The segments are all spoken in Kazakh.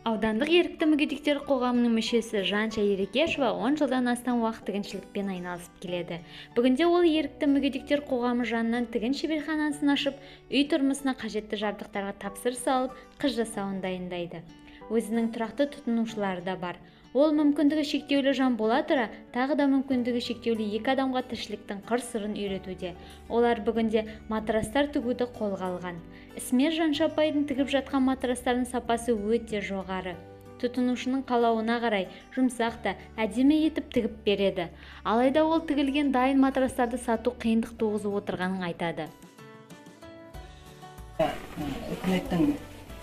Аудандық ерікті мүгедектер қоғамының мүшесі Жанша Ерекешева 10 жылдан астам уақыт тігіншілікпен айналысып келеді. Бүгінде ол ерікті мүгедектер қоғамы жанынан тігін шеберханасын ашып, үй тұрмысына қажетті жабдықтарға тапсырыс алып, қыз жасауын дайындайды. Өзінің тұрақты тұтынушылары да бар. Ол мүмкіндігі шектеулі жан бола тұра, тағы да мүмкіндігі шектеулі екі адамға тіршіліктің қыр-сырын үйретуде. Олар бүгінде матрастар тігуді қолға алған. Ісмер Жанша апайдың тігіп жатқан матрастардың сапасы өте жоғары. Тұтынушының қалауына қарай жұмсақ та әдемі етіп тігіп береді. Алайда ол тігілген дайын матрастарды сату қиындық туғызып отырғанын айтады. Үкіметтің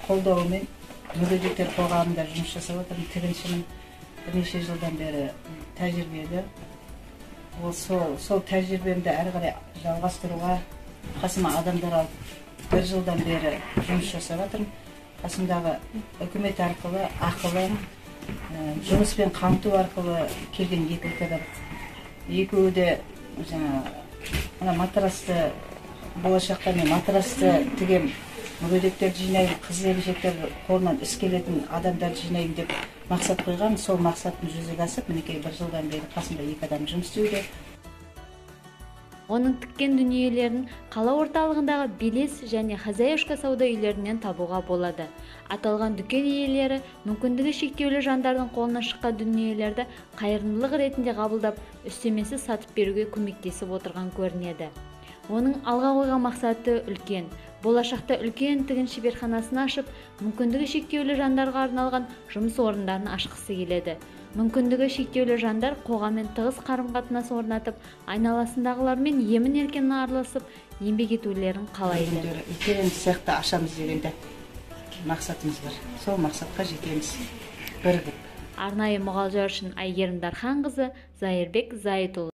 қолдауымен мүгедектер қоғамында жұмыс жасап отырмын, тігіншімін. Бірнеше жылдан бері тәжірибелі. Сол тәжірибемді әрі қарай жалғастыруға қасыма адамдар алып, 1 жылдан бері жұмыс жасап жатырмын. Қасымдағы үкімет арқылы, ақылы, жұмыспен қамту арқылы келген екі адам. Екеуі де матрасты, болашақта мен матрасты тігем, мүгедектерді жинаймын, қыз-келіншектер қолынан іс келетін адамдарды жинаймын деп мақсат қойған. Сол мақсаттың жүзеге асып, мінекей 1 жылдан бері қасымда 2 адам жұмыс істеуде. Оның тіккен дүниелерін қала орталығындағы Белес және Хозяюшка сауда үйлерінен табуға болады. Аталған дүкен иелері мүмкіндігі шектеулі жандардың қолынан шыққан дүниелерді қайырымдылық ретінде қабылдап, үстемесі сатып беруге көмектесіп отырған көрінеді. Оның алға қойған мақсаты үлкен. Болашақта үлкен тігін шеберханасын ашып, мүмкіндігі шектеулі жандарға арналған жұмыс орындарын ашқысы келеді. Мүмкіндігі шектеулі жандар қоғаммен тығыз қарым-қатынас орнатып, айналасындағылармен емін-еркін араласып, еңбек етулерін қалайды. Үлкен цехты ашамыз дегенде мақсатымыз бар. Сол мақсатқа жетеміз бірігіп. Арнайы Мұғалжар үшін Айгерім Дарханқызы, Зайырбек Зайытұлы.